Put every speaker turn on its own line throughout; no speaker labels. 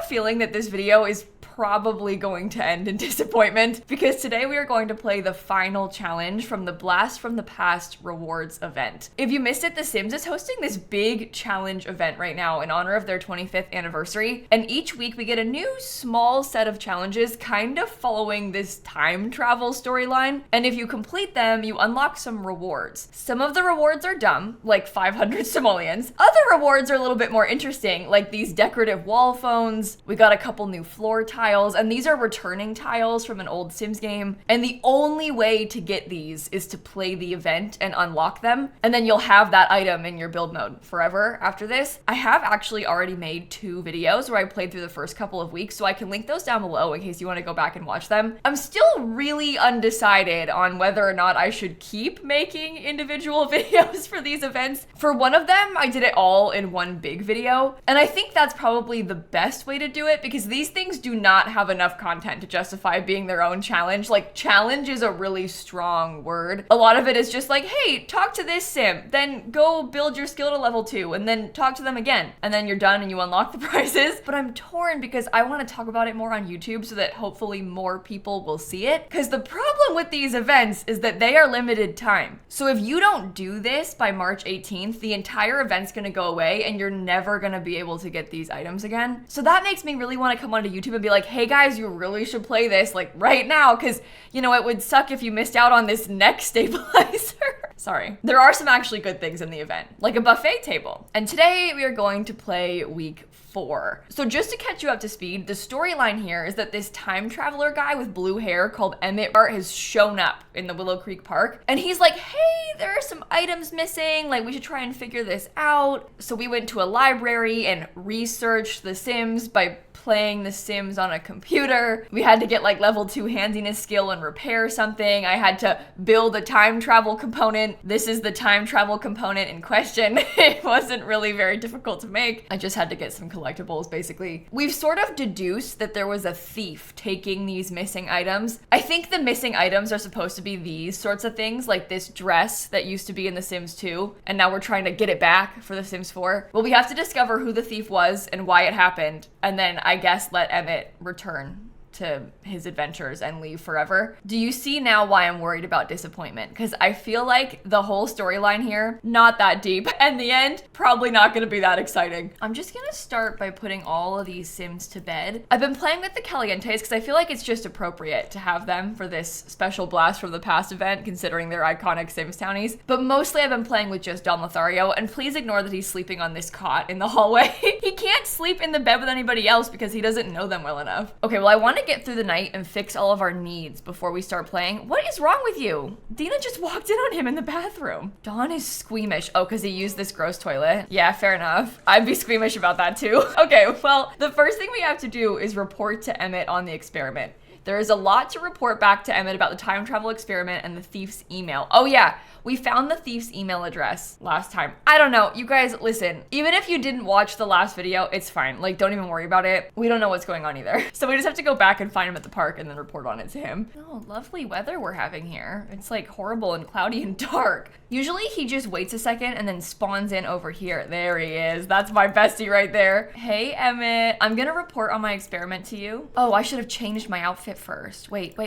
feeling that this video is probably going to end in disappointment because today we are going to play the final challenge from the Blast from the Past rewards event. If you missed it, The Sims is hosting this big challenge event right now in honor of their 25th anniversary, and each week we get a new small set of challenges kind of following this time travel storyline, and if you complete them, you unlock some rewards. Some of the rewards are dumb, like 500 simoleons. Other rewards are a little bit more interesting, like these decorative wall phones. We got a couple new floor tiles, and these are returning tiles from an old Sims game. And the only way to get these is to play the event and unlock them. And then you'll have that item in your build mode forever after this. I have actually already made 2 videos where I played through the first couple of weeks, so I can link those down below in case you want to go back and watch them. I'm still really undecided on whether or not I should keep making individual videos for these events. For one of them, I did it all in one big video. And I think that's probably the best way to do it because these things do not have enough content to justify being their own challenge. Like, challenge is a really strong word. A lot of it is just like, hey, talk to this sim, then go build your skill to level 2, and then talk to them again. And then you're done and you unlock the prizes. But I'm torn because I want to talk about it more on YouTube so that hopefully more people will see it. Because the problem with these events is that they are limited time. So if you don't do this by March 18th, the entire event's gonna go away and you're never gonna be able to get these items again. So that makes me really want to come onto YouTube and be like, hey guys, you really should play this like right now, because you know, it would suck if you missed out on this neck stabilizer. Sorry. There are some actually good things in the event, like a buffet table. And today we are going to play week 4. So just to catch you up to speed, the storyline here is that this time traveler guy with blue hair called Emmett has shown up in the Willow Creek Park, and he's like, hey, there are some items missing, like we should try and figure this out. So we went to a library and researched The Sims by playing The Sims on a computer. We had to get like level 2 handiness skill and repair something. I had to build a time travel component. This is the time travel component in question. It wasn't really very difficult to make. I just had to get some collectibles, basically. We've sort of deduced that there was a thief taking these missing items. I think the missing items are supposed to be these sorts of things, like this dress that used to be in The Sims 2, and now we're trying to get it back for The Sims 4. Well, we have to discover who the thief was and why it happened, and then I guess let Emmett return to his adventures and leave forever. Do you see now why I'm worried about disappointment? Because I feel like the whole storyline here, not that deep, and the end, probably not gonna be that exciting. I'm just gonna start by putting all of these Sims to bed. I've been playing with the Calientes because I feel like it's just appropriate to have them for this special Blast from the Past event, considering they're iconic Sims townies. But mostly I've been playing with just Don Lothario, and please ignore that he's sleeping on this cot in the hallway. He can't sleep in the bed with anybody else because he doesn't know them well enough. Okay, well, I want to get through the night and fix all of our needs before we start playing. What is wrong with you? Dina just walked in on him in the bathroom. Dawn is squeamish. Oh, because he used this gross toilet. Yeah, fair enough. I'd be squeamish about that too. Okay, well, the first thing we have to do is report to Emmett on the experiment. There is a lot to report back to Emmett about the time travel experiment and the thief's email. Oh yeah, we found the thief's email address last time. I don't know, you guys, listen, even if you didn't watch the last video, it's fine. Like, don't even worry about it. We don't know what's going on either. So we just have to go back and find him at the park and then report on it to him. Oh, lovely weather we're having here. It's like horrible and cloudy and dark. Usually he just waits a second and then spawns in over here. There he is. That's my bestie right there. Hey, Emmett. I'm gonna report on my experiment to you. Oh, I should have changed my outfit first. Wait.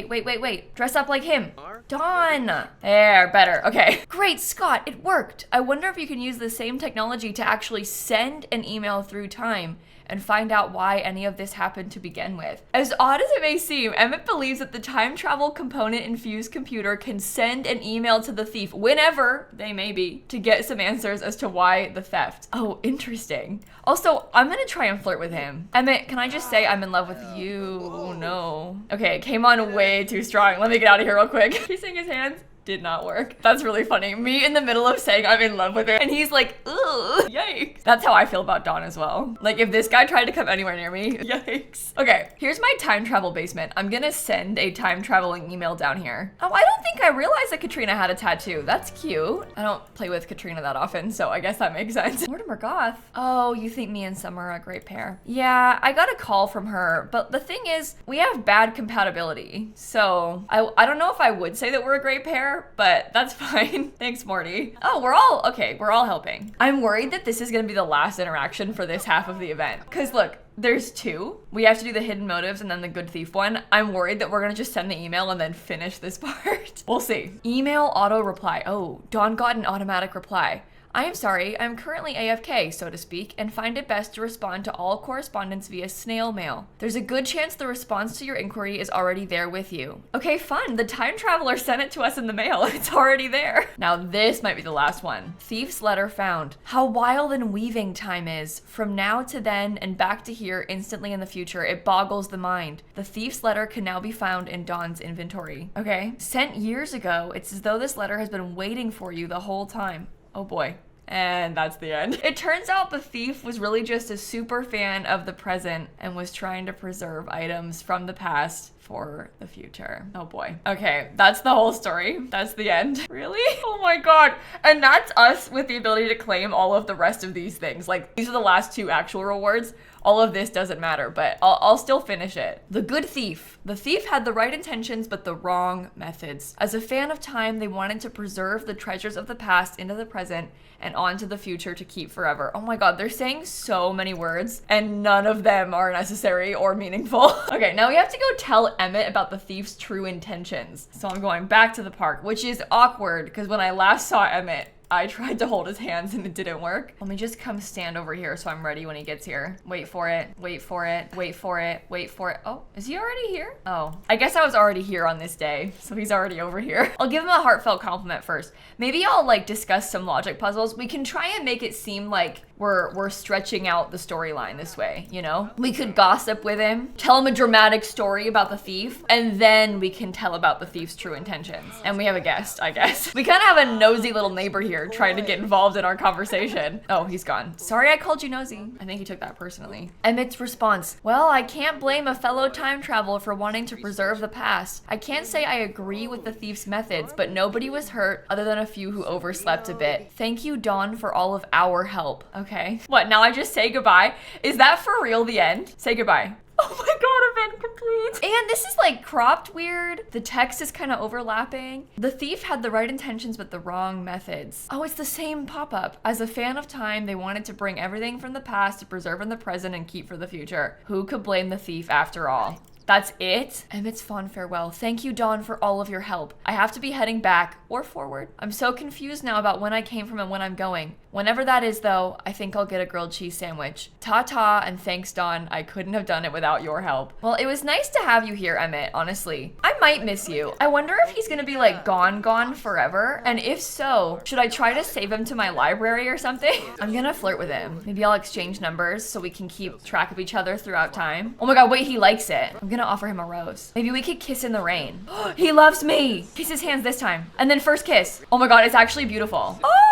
Dress up like him. Dawn. There, better. Okay. Great, Scott, it worked. I wonder if you can use the same technology to actually send an email through time and find out why any of this happened to begin with. As odd as it may seem, Emmett believes that the time travel component infused computer can send an email to the thief whenever they may be to get some answers as to why the theft. Oh, interesting. Also, I'm gonna try and flirt with him. Emmett, can I just say I'm in love with you? Oh, no. Okay, it came on way too strong. Let me get out of here real quick. Kissing his hands. Did not work. That's really funny. Me in the middle of saying I'm in love with her and he's like, ugh, yikes. That's how I feel about Dawn as well. Like, if this guy tried to come anywhere near me, yikes. Okay, here's my time travel basement. I'm gonna send a time traveling email down here. Oh, I don't think I realized that Katrina had a tattoo. That's cute. I don't play with Katrina that often, so I guess that makes sense. Mortimer Goth. Oh, you think me and Summer are a great pair. Yeah, I got a call from her, but the thing is, we have bad compatibility. So I don't know if I would say that we're a great pair. there, but that's fine. Thanks, Morty. Oh, we're all helping. I'm worried that this is gonna be the last interaction for this half of the event. Cause look, there's two. We have to do the hidden motives and then the good thief one. I'm worried that we're gonna just send the email and then finish this part. We'll see. Email auto reply. Oh, Dawn got an automatic reply. I am sorry, I'm currently AFK, so to speak, and find it best to respond to all correspondence via snail mail. There's a good chance the response to your inquiry is already there with you. Okay, fun. The time traveler sent it to us in the mail. It's already there. Now this might be the last one. Thief's letter found. How wild and weaving time is. From now to then and back to here instantly in the future. It boggles the mind. The thief's letter can now be found in Dawn's inventory. Okay. Sent years ago. It's as though this letter has been waiting for you the whole time. Oh boy. And that's the end. It turns out the thief was really just a super fan of the present and was trying to preserve items from the past for the future. Oh boy. Okay, that's the whole story. That's the end. Really? Oh my god. And that's us with the ability to claim all of the rest of these things. Like, these are the last two actual rewards. All of this doesn't matter, but I'll still finish it. The good thief. The thief had the right intentions, but the wrong methods. As a fan of time, they wanted to preserve the treasures of the past into the present and onto the future to keep forever. Oh my god, they're saying so many words and none of them are necessary or meaningful. Okay, now we have to go tell Emmett about the thief's true intentions. So I'm going back to the park, which is awkward because when I last saw Emmett, I tried to hold his hands and it didn't work. Let me just come stand over here so I'm ready when he gets here. Wait for it, wait for it, wait for it, wait for it. Oh, is he already here? Oh, I guess I was already here on this day, so he's already over here. I'll give him a heartfelt compliment first. Maybe I'll like discuss some logic puzzles. We can try and make it seem like we're stretching out the storyline this way, you know? We could gossip with him, tell him a dramatic story about the thief, and then we can tell about the thief's true intentions. And we have a guest, I guess. We kind of have a nosy little neighbor here trying to get involved in our conversation. Oh, he's gone. Sorry I called you nosy. I think he took that personally. Emmett's response. Well, I can't blame a fellow time traveler for wanting to preserve the past. I can't say I agree with the thief's methods, but nobody was hurt other than a few who overslept a bit. Thank you, Dawn, for all of our help. Okay. What, now I just say goodbye? Is that for real the end? Say goodbye. Oh my god, event complete. And this is like cropped weird. The text is kind of overlapping. The thief had the right intentions but the wrong methods. Oh, it's the same pop-up. As a fan of time, they wanted to bring everything from the past to preserve in the present and keep for the future. Who could blame the thief after all? That's it? Emmett's fond farewell. Thank you, Dawn, for all of your help. I have to be heading back or forward. I'm so confused now about when I came from and when I'm going. Whenever that is, though, I think I'll get a grilled cheese sandwich. Ta-ta, and thanks, Dawn. I couldn't have done it without your help. Well, it was nice to have you here, Emmett, honestly. I might miss you. I wonder if he's gonna be like gone forever. And if so, should I try to save him to my library or something? I'm gonna flirt with him. Maybe I'll exchange numbers so we can keep track of each other throughout time. Oh my god, wait, he likes it. I'm gonna offer him a rose. Maybe we could kiss in the rain. He loves me. Kiss his hands this time. And then first kiss. Oh my god, it's actually beautiful. Oh!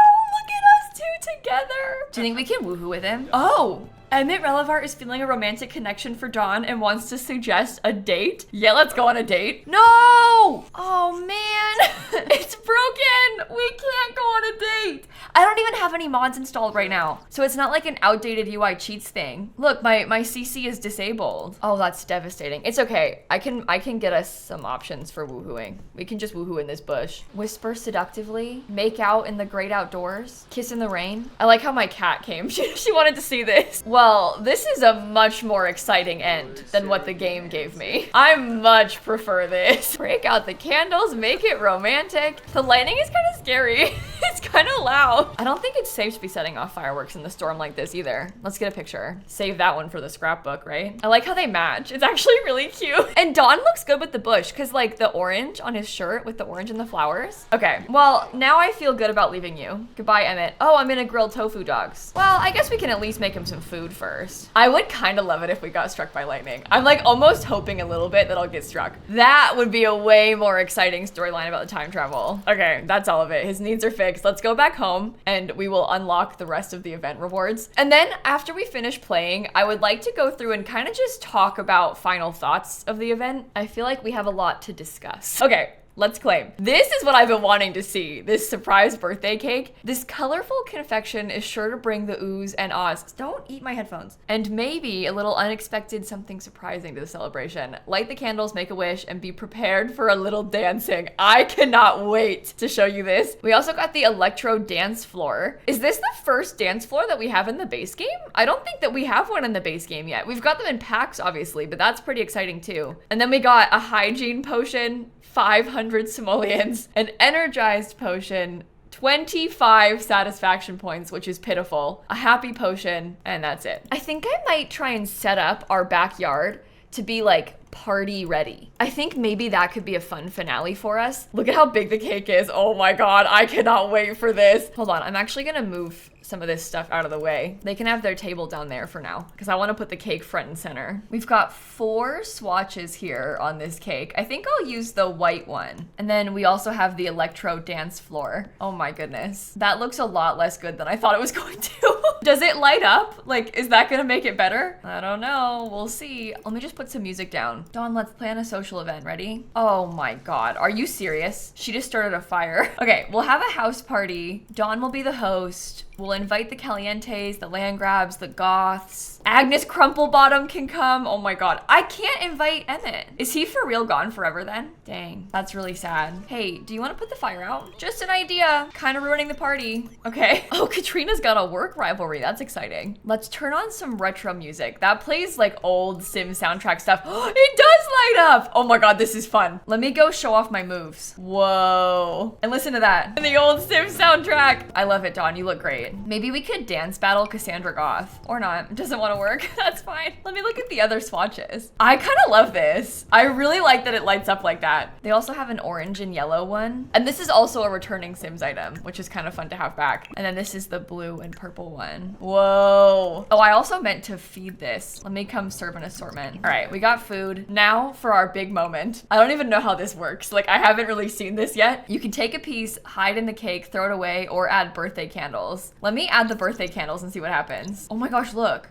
Together. Do you think we can woohoo with him? Oh, Emmett Relevart is feeling a romantic connection for Dawn and wants to suggest a date. Yeah, let's go on a date. No! Oh man, it's broken. We can't go on a date. I don't even have any mods installed right now. So it's not like an outdated UI cheats thing. Look, my CC is disabled. Oh, that's devastating. It's okay. I can get us some options for woohooing. We can just woohoo in this bush. Whisper seductively, make out in the great outdoors, kiss in the rain. I like how my cat came. She wanted to see this. Well, this is a much more exciting end than what the game gave me. I much prefer this. Break out the candles, make it romantic. The lighting is kind of scary. It's kind of loud. I don't think it's safe to be setting off fireworks in the storm like this either. Let's get a picture. Save that one for the scrapbook, right? I like how they match. It's actually really cute. And Dawn looks good with the bush because like the orange on his shirt with the orange and the flowers. Okay, well, now I feel good about leaving you. Goodbye, Emmett. Oh, I'm gonna grill tofu dogs. Well, I guess we can at least make him some food first. I would kind of love it if we got struck by lightning. I'm like almost hoping a little bit that I'll get struck. That would be a way more exciting storyline about the time travel. Okay, that's all of it. His needs are fixed. Let's go back home and we will unlock the rest of the event rewards. And then after we finish playing, I would like to go through and kind of just talk about final thoughts of the event. I feel like we have a lot to discuss. Okay. Let's claim. This is what I've been wanting to see, this surprise birthday cake. This colorful confection is sure to bring the oohs and ahs. Don't eat my headphones. And maybe a little unexpected something surprising to the celebration. Light the candles, make a wish, and be prepared for a little dancing. I cannot wait to show you this. We also got the electro dance floor. Is this the first dance floor that we have in the base game? I don't think that we have one in the base game yet. We've got them in packs, obviously, but that's pretty exciting too. And then we got a hygiene potion, 500 simoleons, an energized potion, 25 satisfaction points, which is pitiful, a happy potion, and that's it. I think I might try and set up our backyard to be like party ready. I think maybe that could be a fun finale for us. Look at how big the cake is. Oh my God, I cannot wait for this. Hold on, I'm actually gonna move some of this stuff out of the way. They can have their table down there for now because I want to put the cake front and center. We've got 4 swatches here on this cake. I think I'll use the white one. And then we also have the electro dance floor. Oh my goodness. That looks a lot less good than I thought it was going to. Does it light up? Like, is that gonna make it better? I don't know, we'll see. Let me just put some music down. Dawn, let's plan a social event, ready? Oh my God, are you serious? She just started a fire. Okay, we'll have a house party. Dawn will be the host. We'll invite the Calientes, the Landgrabs, the Goths. Agnes Crumplebottom can come. Oh my God, I can't invite Emmett. Is he for real gone forever then? Dang, that's really sad. Hey, do you want to put the fire out? Just an idea, kind of ruining the party. Okay. Oh, Katrina's got a work rivalry. That's exciting. Let's turn on some retro music. That plays like old Sim soundtrack stuff. It does light up. Oh my God, this is fun. Let me go show off my moves. Whoa. And listen to that. And the old Sim soundtrack. I love it, Dawn. You look great. Maybe we could dance battle Cassandra Goth. Or not. It doesn't want to work. That's fine. Let me look at the other swatches. I kind of love this. I really like that it lights up like that. They also have an orange and yellow one. And this is also a returning Sims item, which is kind of fun to have back. And then this is the blue and purple one. Whoa. Oh, I also meant to feed this. Let me come serve an assortment. All right, we got food. Now for our big moment. I don't even know how this works. Like, I haven't really seen this yet. You can take a piece, hide in the cake, throw it away, or add birthday candles. Let me add the birthday candles and see what happens. Oh my gosh, look.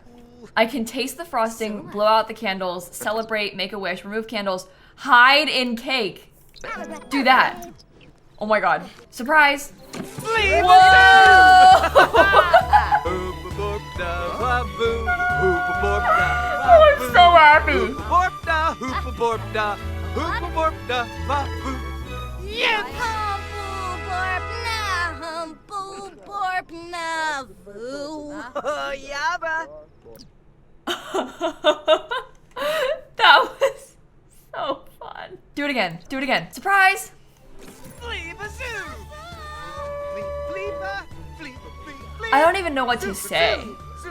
I can taste the frosting, blow out the candles, celebrate, make a wish, remove candles, hide in cake. Do that. Oh my God. Surprise. Whoa! Oh, I'm so happy. That was so fun. Do it again. Do it again. Surprise. I don't even know what to say.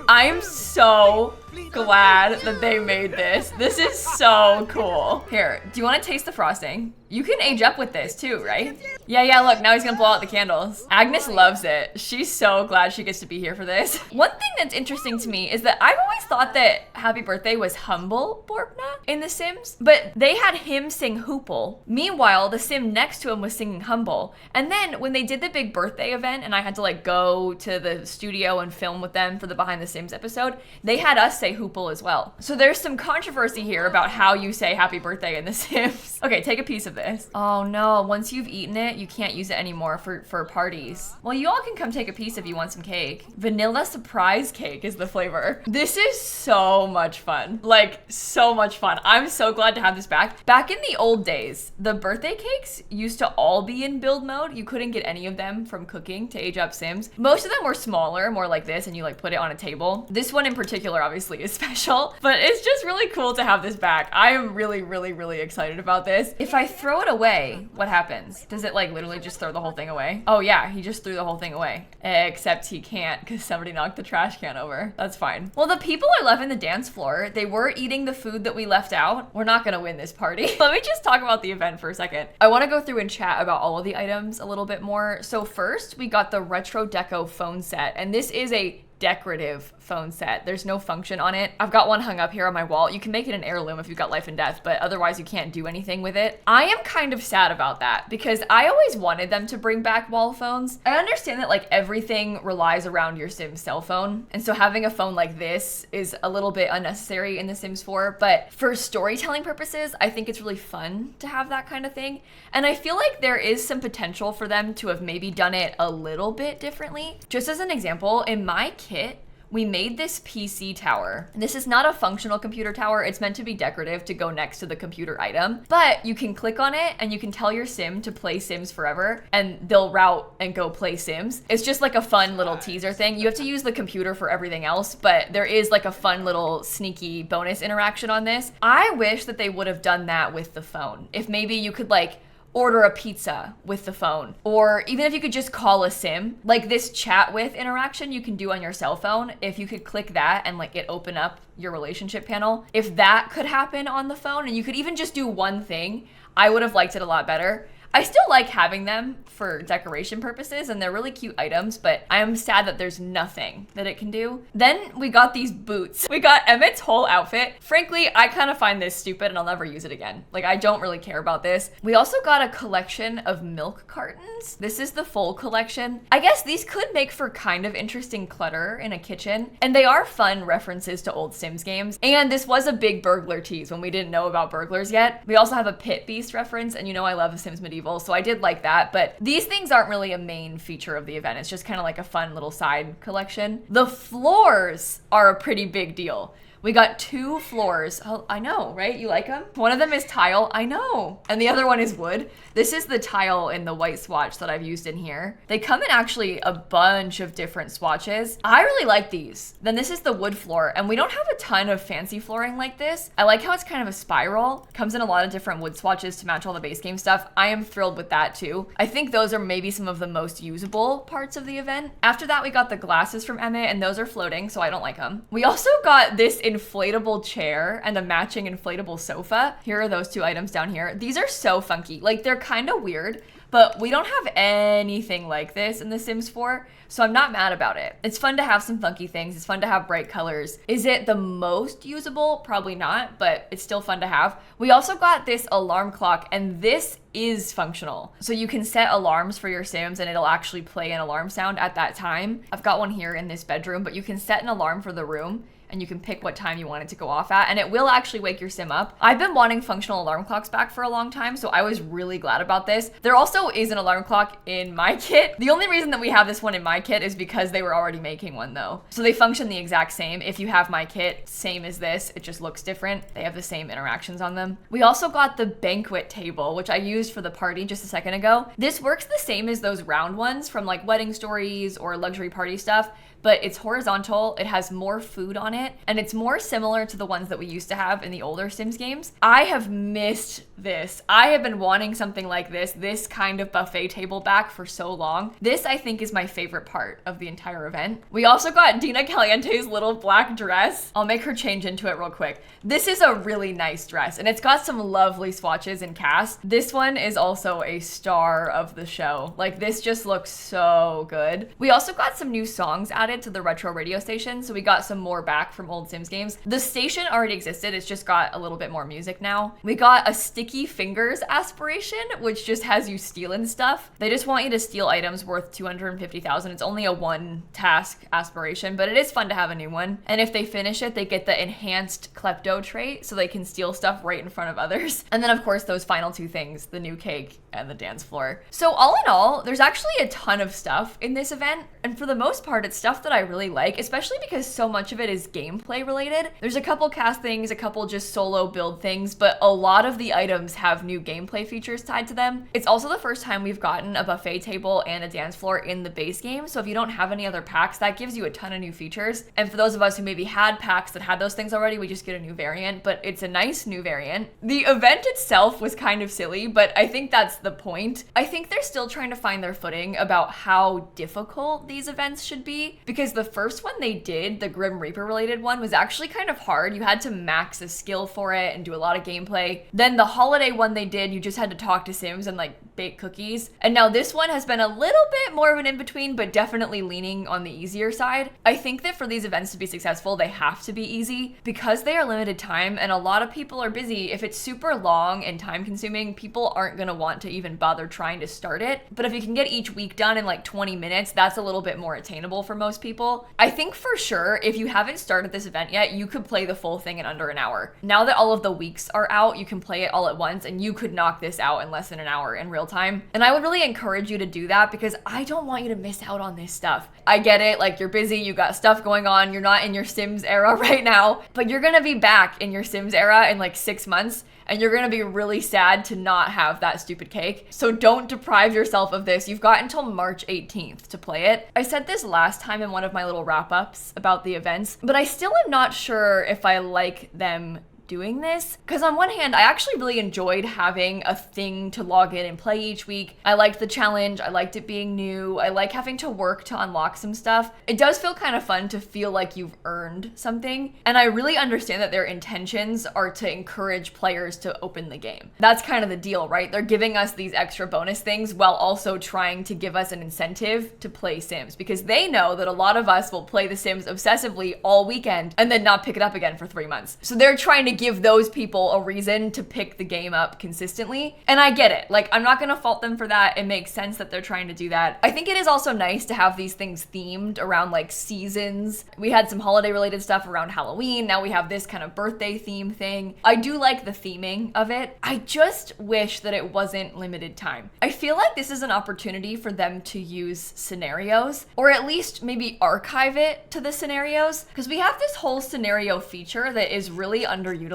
I'm so glad that they made this. This is so cool. Here, do you want to taste the frosting? You can age up with this too, right? Yeah, look, now he's gonna blow out the candles. Agnes loves it. She's so glad she gets to be here for this. One thing that's interesting to me is that I've always thought that Happy Birthday was Humble Borpna in The Sims, but they had him sing Hoople. Meanwhile, the Sim next to him was singing Humble. And then when they did the big birthday event and I had to like go to the studio and film with them for the Behind the Sims episode, they had us say Hoople as well. So there's some controversy here about how you say Happy Birthday in The Sims. Okay, take a piece of this. Oh no, once you've eaten it, you can't use it anymore for parties. Well, you all can come take a piece if you want some cake. Vanilla surprise cake is the flavor. This is so much fun. Like, so much fun. I'm so glad to have this back. Back in the old days, the birthday cakes used to all be in build mode. You couldn't get any of them from cooking to age up Sims. Most of them were smaller, more like this, and you like put it on a table. This one in particular obviously is special, but it's just really cool to have this back. I am really excited about this. If I throw it away, what happens? Does it like literally just throw the whole thing away? Oh yeah, he just threw the whole thing away. Except he can't because somebody knocked the trash can over. That's fine. Well, the people are left in the dance floor. They were eating the food that we left out. We're not gonna win this party. Let me just talk about the event for a second. I wanna go through and chat about all of the items a little bit more. So first, we got the Retro Deco phone set, and this is a decorative phone set. There's no function on it. I've got one hung up here on my wall. You can make it an heirloom if you've got life and death, but otherwise you can't do anything with it. I am kind of sad about that because I always wanted them to bring back wall phones. I understand that like everything relies around your Sims cell phone, and so having a phone like this is a little bit unnecessary in The Sims 4, but for storytelling purposes, I think it's really fun to have that kind of thing. And I feel like there is some potential for them to have maybe done it a little bit differently. Just as an example, in my kit, we made this PC tower. This is not a functional computer tower. It's meant to be decorative to go next to the computer item, but you can click on it and you can tell your Sim to play Sims forever and they'll route and go play Sims. It's just like a fun little teaser thing. You have to use the computer for everything else, but there is like a fun little sneaky bonus interaction on this. I wish that they would have done that with the phone. If maybe you could like order a pizza with the phone, or even if you could just call a Sim, like this chat with interaction you can do on your cell phone. If you could click that and like it open up your relationship panel, if that could happen on the phone and you could even just do one thing, I would have liked it a lot better. I still like having them for decoration purposes and they're really cute items, but I am sad that there's nothing that it can do. Then we got these boots. We got Emmett's whole outfit. Frankly, I kind of find this stupid and I'll never use it again. Like, I don't really care about this. We also got a collection of milk cartons. This is the full collection. I guess these could make for kind of interesting clutter in a kitchen, and they are fun references to old Sims games. And this was a big burglar tease when we didn't know about burglars yet. We also have a pit beast reference, and you know I love The Sims Medieval, so I did like that, but these things aren't really a main feature of the event. It's just kind of like a fun little side collection. The floors are a pretty big deal. We got 2 floors. Oh, I know, right? You like them? One of them is tile. I know. And the other one is wood. This is the tile in the white swatch that I've used in here. They come in actually a bunch of different swatches. I really like these. Then this is the wood floor, and we don't have a ton of fancy flooring like this. I like how it's kind of a spiral. Comes in a lot of different wood swatches to match all the base game stuff. I am thrilled with that too. I think those are maybe some of the most usable parts of the event. After that, we got the glasses from Emmett, and those are floating, so I don't like them. We also got this inflatable chair and a matching inflatable sofa. Here are those 2 items down here. These are so funky. Like, they're kind of weird, but we don't have anything like this in The Sims 4, so I'm not mad about it. It's fun to have some funky things. It's fun to have bright colors. Is it the most usable? Probably not, but it's still fun to have. We also got this alarm clock, and this is functional. So you can set alarms for your Sims and it'll actually play an alarm sound at that time. I've got one here in this bedroom, but you can set an alarm for the room and you can pick what time you want it to go off at, and it will actually wake your Sim up. I've been wanting functional alarm clocks back for a long time, so I was really glad about this. There also is an alarm clock in my kit. The only reason that we have this one in my kit is because they were already making one though. So they function the exact same. If you have my kit, same as this, it just looks different. They have the same interactions on them. We also got the banquet table, which I used for the party just a second ago. This works the same as those round ones from like Wedding Stories or luxury party stuff, but it's horizontal, it has more food on it, and it's more similar to the ones that we used to have in the older Sims games. I have missed this. I have been wanting something like this kind of buffet table back for so long. This, I think, is my favorite part of the entire event. We also got Dina Caliente's little black dress. I'll make her change into it real quick. This is a really nice dress, and it's got some lovely swatches and cast. This one is also a star of the show. Like, this just looks so good. We also got some new songs added to the retro radio station, so we got some more back from old Sims games. The station already existed, it's just got a little bit more music now. We got a sticky fingers aspiration, which just has you stealing stuff. They just want you to steal items worth 250,000. It's only a 1 task aspiration, but it is fun to have a new one. And if they finish it, they get the enhanced klepto trait, so they can steal stuff right in front of others. And then of course those final 2 things, the new cake and the dance floor. So all in all, there's actually a ton of stuff in this event, and for the most part, it's stuff that I really like, especially because so much of it is gameplay related. There's a couple cast things, a couple just solo build things, but a lot of the items have new gameplay features tied to them. It's also the first time we've gotten a buffet table and a dance floor in the base game, so if you don't have any other packs, that gives you a ton of new features. And for those of us who maybe had packs that had those things already, we just get a new variant, but it's a nice new variant. The event itself was kind of silly, but I think that's the point. I think they're still trying to find their footing about how difficult these events should be, because the first one they did, the Grim Reaper related one, was actually kind of hard. You had to max a skill for it and do a lot of gameplay. Then the holiday one they did, you just had to talk to Sims and like bake cookies. And now this one has been a little bit more of an in-between, but definitely leaning on the easier side. I think that for these events to be successful, they have to be easy because they are limited time and a lot of people are busy. If it's super long and time consuming, people aren't gonna want to even bother trying to start it. But if you can get each week done in like 20 minutes, that's a little bit more attainable for most people. I think for sure, if you haven't started this event yet, you could play the full thing in under an hour. Now that all of the weeks are out, you can play it all at once and you could knock this out in less than an hour in real time. And I would really encourage you to do that because I don't want you to miss out on this stuff. I get it, like you're busy, you got stuff going on, you're not in your Sims era right now, but you're gonna be back in your Sims era in like 6 months and you're gonna be really sad to not have that stupid cake. So don't deprive yourself of this. You've got until March 18th to play it. I said this last time in one of my little wrap-ups about the events, but I still am not sure if I like them doing this, because on one hand I actually really enjoyed having a thing to log in and play each week. I liked the challenge, I liked it being new, I like having to work to unlock some stuff. It does feel kind of fun to feel like you've earned something, and I really understand that their intentions are to encourage players to open the game. That's kind of the deal, right? They're giving us these extra bonus things while also trying to give us an incentive to play Sims, because they know that a lot of us will play The Sims obsessively all weekend and then not pick it up again for 3 months. So they're trying to give those people a reason to pick the game up consistently. And I get it. Like, I'm not gonna fault them for that. It makes sense that they're trying to do that. I think it is also nice to have these things themed around like seasons. We had some holiday related stuff around Halloween. Now we have this kind of birthday theme thing. I do like the theming of it. I just wish that it wasn't limited time. I feel like this is an opportunity for them to use scenarios, or at least maybe archive it to the scenarios, because we have this whole scenario feature that is really underutilized.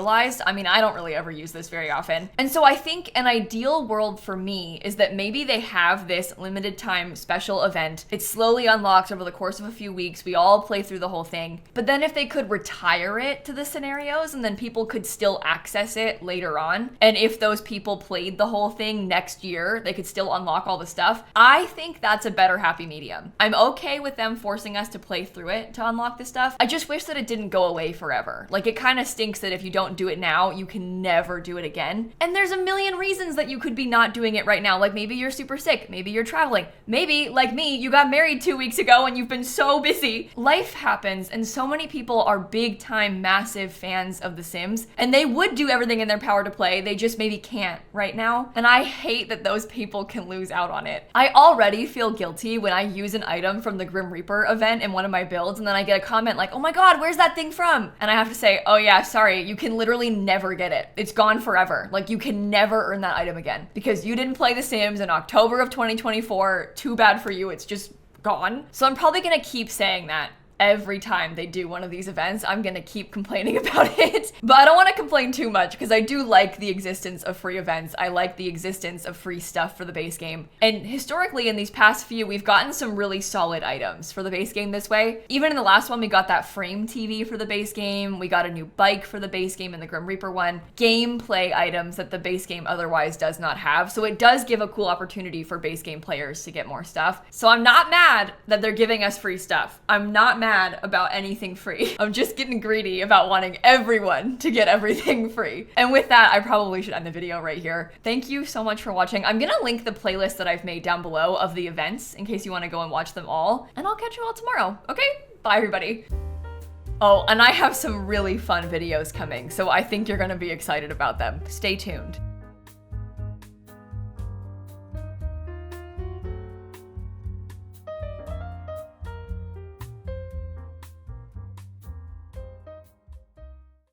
I mean, I don't really ever use this very often. And so I think an ideal world for me is that maybe they have this limited time special event. It slowly unlocks over the course of a few weeks. We all play through the whole thing. But then if they could retire it to the scenarios and then people could still access it later on, and if those people played the whole thing next year, they could still unlock all the stuff. I think that's a better happy medium. I'm okay with them forcing us to play through it to unlock this stuff. I just wish that it didn't go away forever. Like, it kind of stinks that if you don't do it now, you can never do it again. And there's a million reasons that you could be not doing it right now. Like, maybe you're super sick, maybe you're traveling, maybe like me, you got married 2 weeks ago and you've been so busy. Life happens, and so many people are big time massive fans of The Sims, and they would do everything in their power to play, they just maybe can't right now. And I hate that those people can lose out on it. I already feel guilty when I use an item from the Grim Reaper event in one of my builds and then I get a comment like, oh my god, where's that thing from? And I have to say, oh yeah, sorry, you can literally never get it. It's gone forever. Like, you can never earn that item again because you didn't play The Sims in October of 2024. Too bad for you. It's just gone. So I'm probably gonna keep saying that. Every time they do one of these events, I'm gonna keep complaining about it. But I don't want to complain too much because I do like the existence of free events. I like the existence of free stuff for the base game. And historically, in these past few, we've gotten some really solid items for the base game this way. Even in the last one, we got that frame TV for the base game. We got a new bike for the base game in the Grim Reaper one. Gameplay items that the base game otherwise does not have. So it does give a cool opportunity for base game players to get more stuff. So I'm not mad that they're giving us free stuff. I'm not mad about anything free. I'm just getting greedy about wanting everyone to get everything free. And with that, I probably should end the video right here. Thank you so much for watching. I'm gonna link the playlist that I've made down below of the events in case you want to go and watch them all. And I'll catch you all tomorrow. Okay? Bye, everybody. Oh, and I have some really fun videos coming, so I think you're gonna be excited about them. Stay tuned.